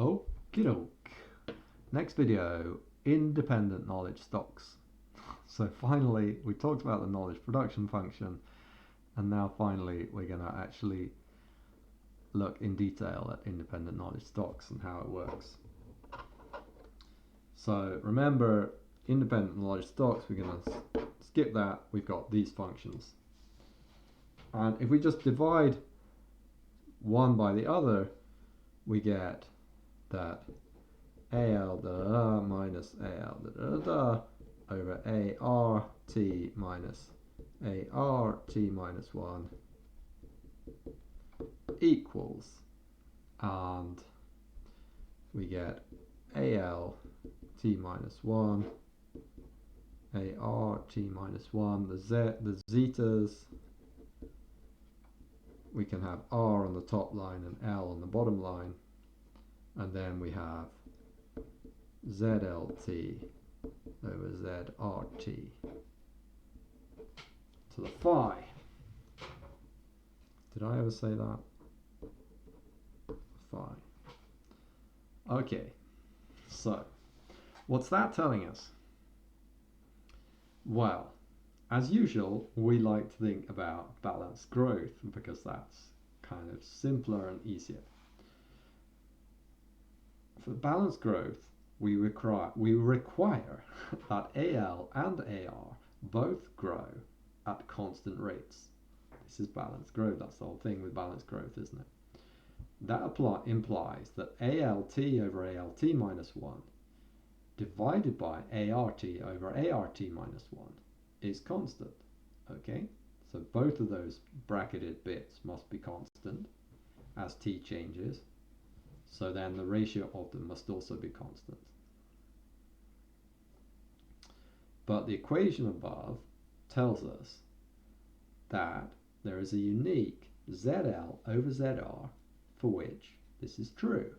Okie doke. Next video, independent knowledge stocks. So finally, we talked about the knowledge production function, and now finally we're going to actually look in detail at independent knowledge stocks and how it works. So remember, independent knowledge stocks, we're going to skip that. We've got these functions. And if we just divide one by the other, we get that AL da, da, minus AL da, da, da, over ART minus ART minus 1 equals, and we get AL T minus 1 ART minus 1, the zetas, we can have R on the top line and L on the bottom line, and then we have ZLT over ZRT to the phi. Did I ever say that? Phi. Okay, so what's that telling us? Well, as usual, we like to think about balanced growth because that's kind of simpler and easier. For balanced growth, we require that AL and AR both grow at constant rates. This is balanced growth. That's the whole thing with balanced growth, isn't it? That implies that ALT over ALT minus 1 divided by ART over ART minus 1 is constant. Okay, so both of those bracketed bits must be constant as t changes. So then the ratio of them must also be constant. But the equation above tells us that there is a unique ZL over ZR for which this is true.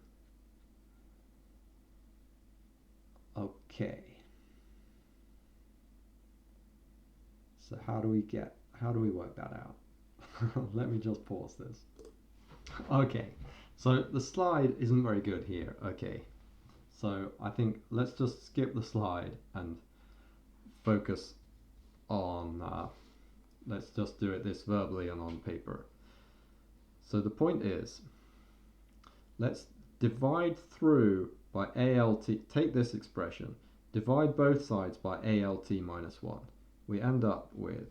Okay. So how do we work that out? Let me just pause this. Okay. So the slide isn't very good here. Okay. So I think let's just skip the slide and focus on let's just do it this verbally and on paper. So the point is, let's divide through by ALT, take this expression, divide both sides by ALT minus 1. We end up with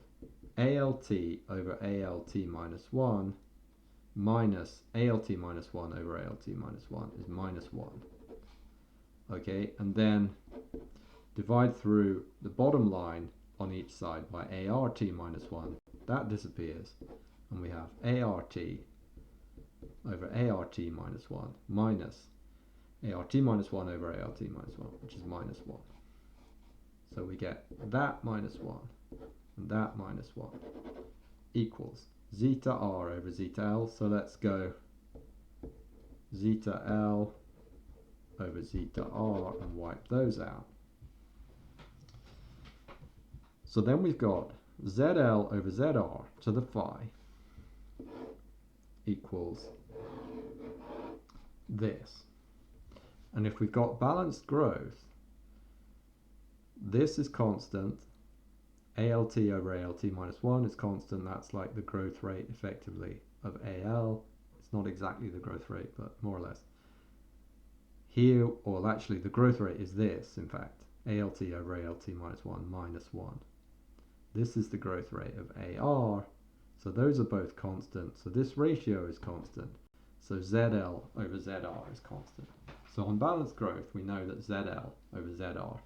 ALT over ALT minus 1 minus ALT minus 1 over ALT minus 1 is minus 1. Okay, and then divide through the bottom line on each side by ART minus 1. That disappears, and we have ART over ART minus 1 minus ART minus 1 over ART minus 1, which is minus 1. So we get that minus 1 and that minus 1 equals zeta R over zeta L. So let's go zeta L over zeta R and wipe those out. So then we've got ZL over ZR to the phi equals this. And if we've got balanced growth, this is constant. ALT over ALT minus 1 is constant. That's like the growth rate effectively of AL. It's not exactly the growth rate, but more or less. Here, or actually the growth rate is this, in fact. ALT over ALT minus 1 minus 1. This is the growth rate of AR. So those are both constant. So this ratio is constant. So ZL over ZR is constant. So on balanced growth, we know that ZL over ZR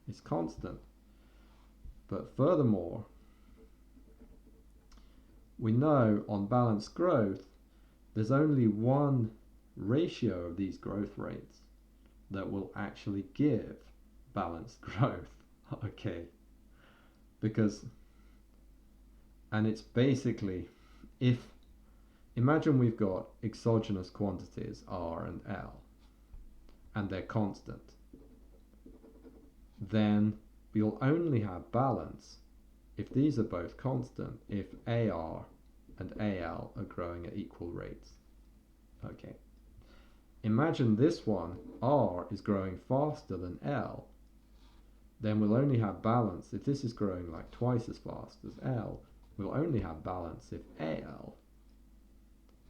is constant. But furthermore, we know on balanced growth, there's only one ratio of these growth rates that will actually give balanced growth. Okay. Because, and it's basically, imagine we've got exogenous quantities R and L, and they're constant. Then we'll only have balance if these are both constant, if AR and AL are growing at equal rates. Okay. imagine this one, R, is growing faster than L. Then we'll only have balance if this is growing like twice as fast as L. We'll only have balance if AL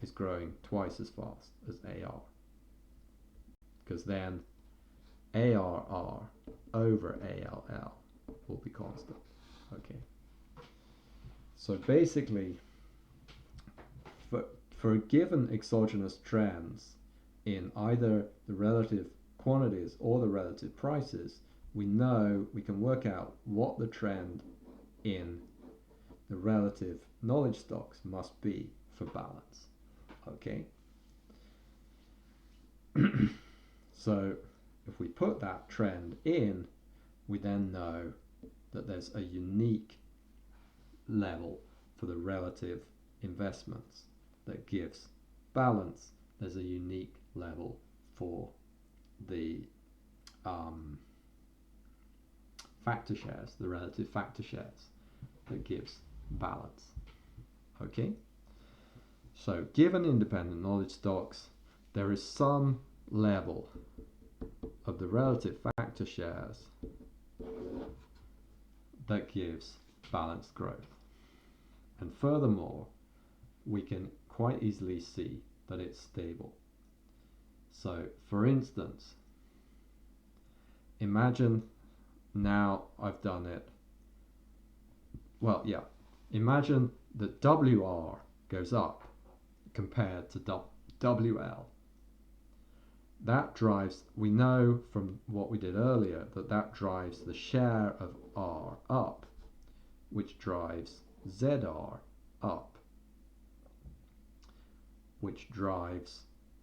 is growing twice as fast as AR. Because then ARR over ALL will be constant. Okay. So basically, for given exogenous trends in either the relative quantities or the relative prices, we know we can work out what the trend in the relative knowledge stocks must be for balance. Okay. So if we put that trend in, we then know that there's a unique level for the relative investments that gives balance. There's a unique level for the factor shares, the relative factor shares, that gives balance. Okay? So given independent knowledge stocks, there is some level of the relative factor shares that gives balanced growth. And furthermore, we can quite easily see that it's stable. So for instance, imagine now I've done it. Well, yeah, imagine that WR goes up compared to WL. That drives, we know from what we did earlier, that drives the share of R up, which drives ZR up, which drives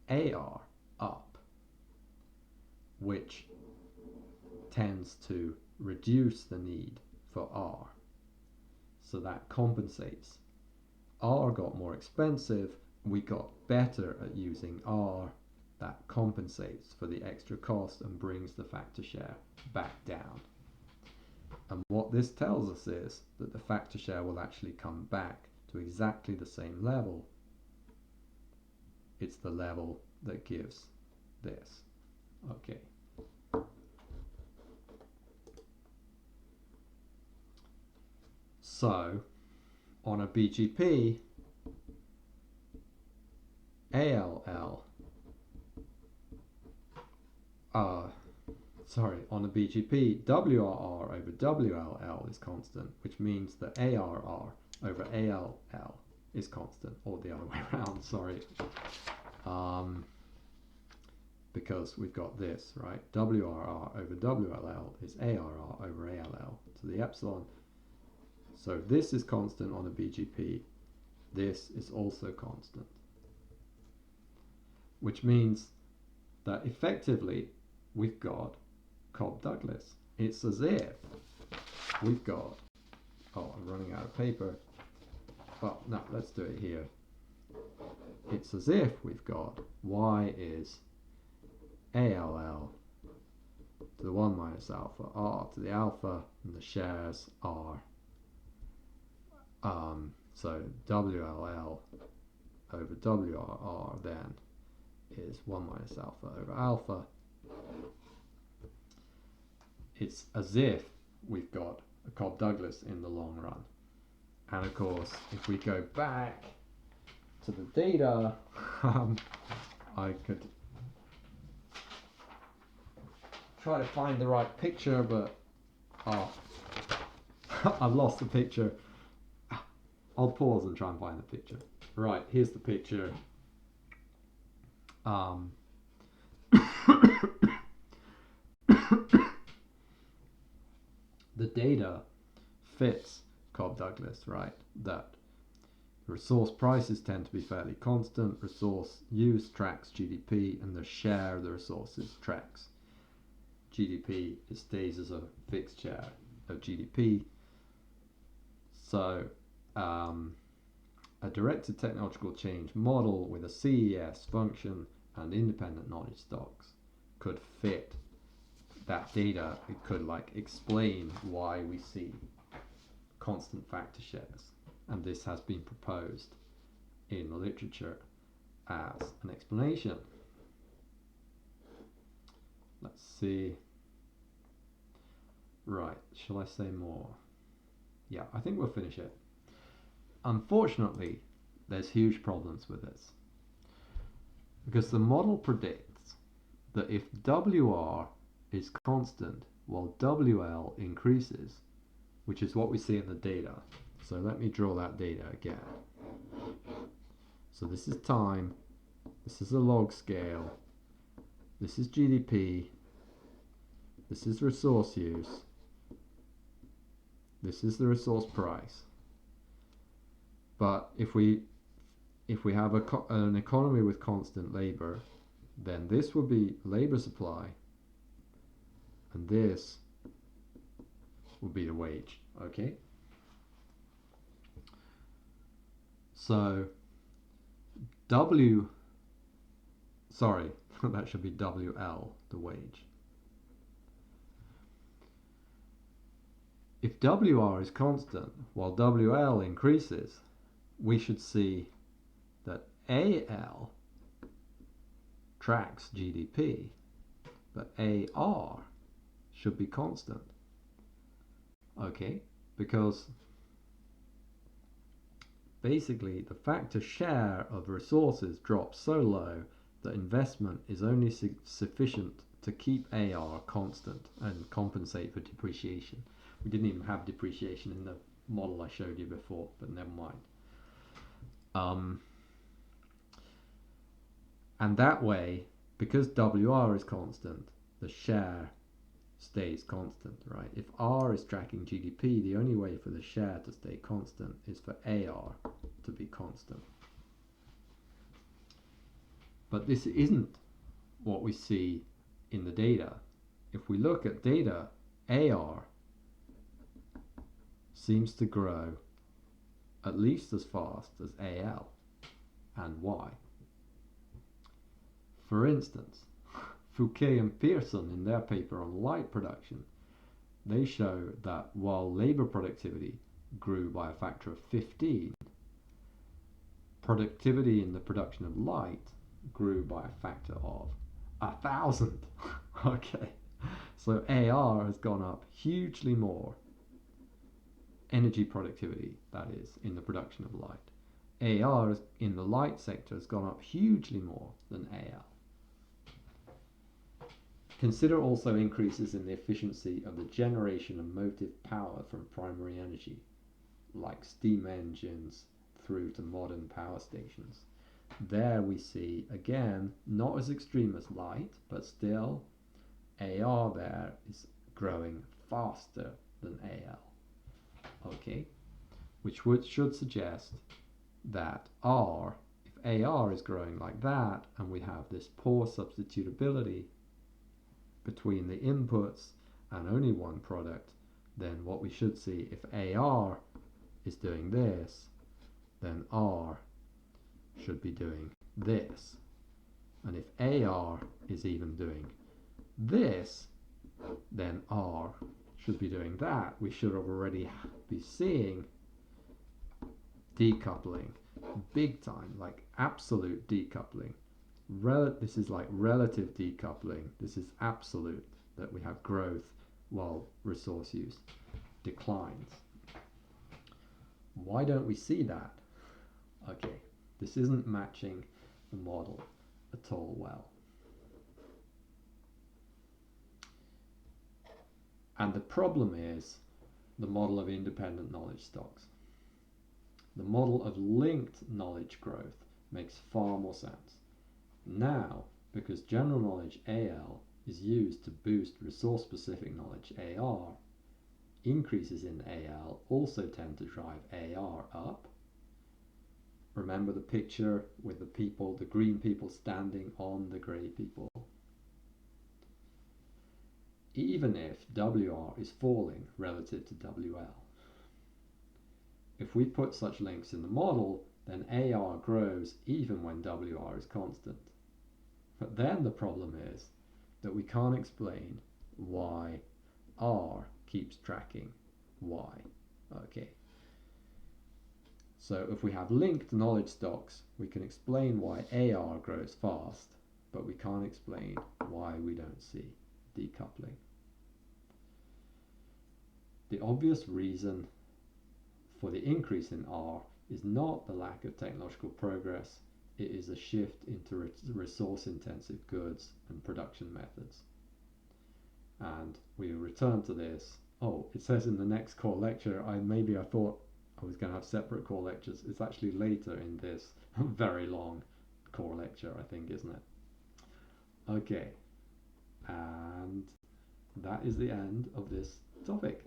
AR up, which tends to reduce the need for R. So that compensates. R got more expensive, we got better at using R. That compensates for the extra cost and brings the factor share back down. And what this tells us is that the factor share will actually come back to exactly the same level. It's the level that gives this. Okay. So, on a BGP, ALL, on a BGP, WRR over WLL is constant, which means that ARR over ALL is constant, or the other way around, sorry. Because we've got this, right? WRR over WLL is ARR over ALL to the epsilon. So this is constant on a BGP. This is also constant. Which means that effectively we've got Cobb-Douglas. It's as if we've got, oh, I'm running out of paper. Well, no, let's do it here. It's as if we've got Y is ALL to the 1 minus alpha R to the alpha, and the shares are so WLL over WRR then is 1 minus alpha over alpha. It's as if we've got a Cobb-Douglas in the long run. And of course, if we go back to the data, I could try to find the right picture, but I've lost the picture. I'll pause and try and find the picture. Right, here's the picture. The data fits Cobb-Douglas, right? That resource prices tend to be fairly constant, resource use tracks GDP, and the share of the resources tracks GDP. It stays as a fixed share of GDP. So a directed technological change model with a CES function and independent knowledge stocks could fit that data. It could like explain why we see constant factor shares, and this has been proposed in the literature as an explanation. see. Right, shall I say more? Yeah, I think we'll finish it. Unfortunately, there's huge problems with this. Because the model predicts that if WR is constant while WL increases, which is what we see in the data. So let me draw that data again. So this is time, this is a log scale, this is GDP, this is resource use, this is the resource price. But if we have an economy with constant labor, then this will be labor supply, and this will be the wage. Okay? So that should be WL, the wage. If WR is constant while WL increases, we should see that AL tracks GDP, but AR should be constant. Okay, because basically the factor share of resources drops so low that investment is only sufficient to keep AR constant and compensate for depreciation. We didn't even have depreciation in the model I showed you before, but never mind. And that way, because WR is constant, the share stays constant, right? If R is tracking GDP, the only way for the share to stay constant is for AR to be constant. But this isn't what we see in the data. If we look at data, AR seems to grow at least as fast as AL. And why? For instance, Fouquet and Pearson, in their paper on light production, they show that while labor productivity grew by a factor of 15, productivity in the production of light grew by a factor of 1,000. Okay, so AR has gone up hugely more. Energy productivity, that is, in the production of light. AR in the light sector has gone up hugely more than AL. Consider also increases in the efficiency of the generation of motive power from primary energy, like steam engines through to modern power stations. There we see, again, not as extreme as light, but still AR there is growing faster than AL. Okay, which should suggest that R, if AR is growing like that, and we have this poor substitutability between the inputs and only one product, then what we should see, if AR is doing this, then R should be doing this. And if AR is even doing this, then R should be doing that. We should already be seeing decoupling big time, like absolute decoupling. This is like relative decoupling. This is absolute, that we have growth while resource use declines. Why don't we see that? Okay, this isn't matching the model at all well. And the problem is the model of independent knowledge stocks. The model of linked knowledge growth makes far more sense. Now, because general knowledge AL is used to boost resource-specific knowledge AR, increases in AL also tend to drive AR up. Remember the picture with the green people standing on the grey people. Even if WR is falling relative to WL. If we put such links in the model, then AR grows even when WR is constant. But then the problem is that we can't explain why R keeps tracking Y. Okay. So if we have linked knowledge stocks, we can explain why AR grows fast, but we can't explain why we don't see decoupling. The obvious reason for the increase in R is not the lack of technological progress, it is a shift into resource-intensive goods and production methods. And we return to this. Oh, it says in the next core lecture, maybe I thought I was going to have separate core lectures. It's actually later in this very long core lecture, I think, isn't it? Okay, and that is the end of this topic.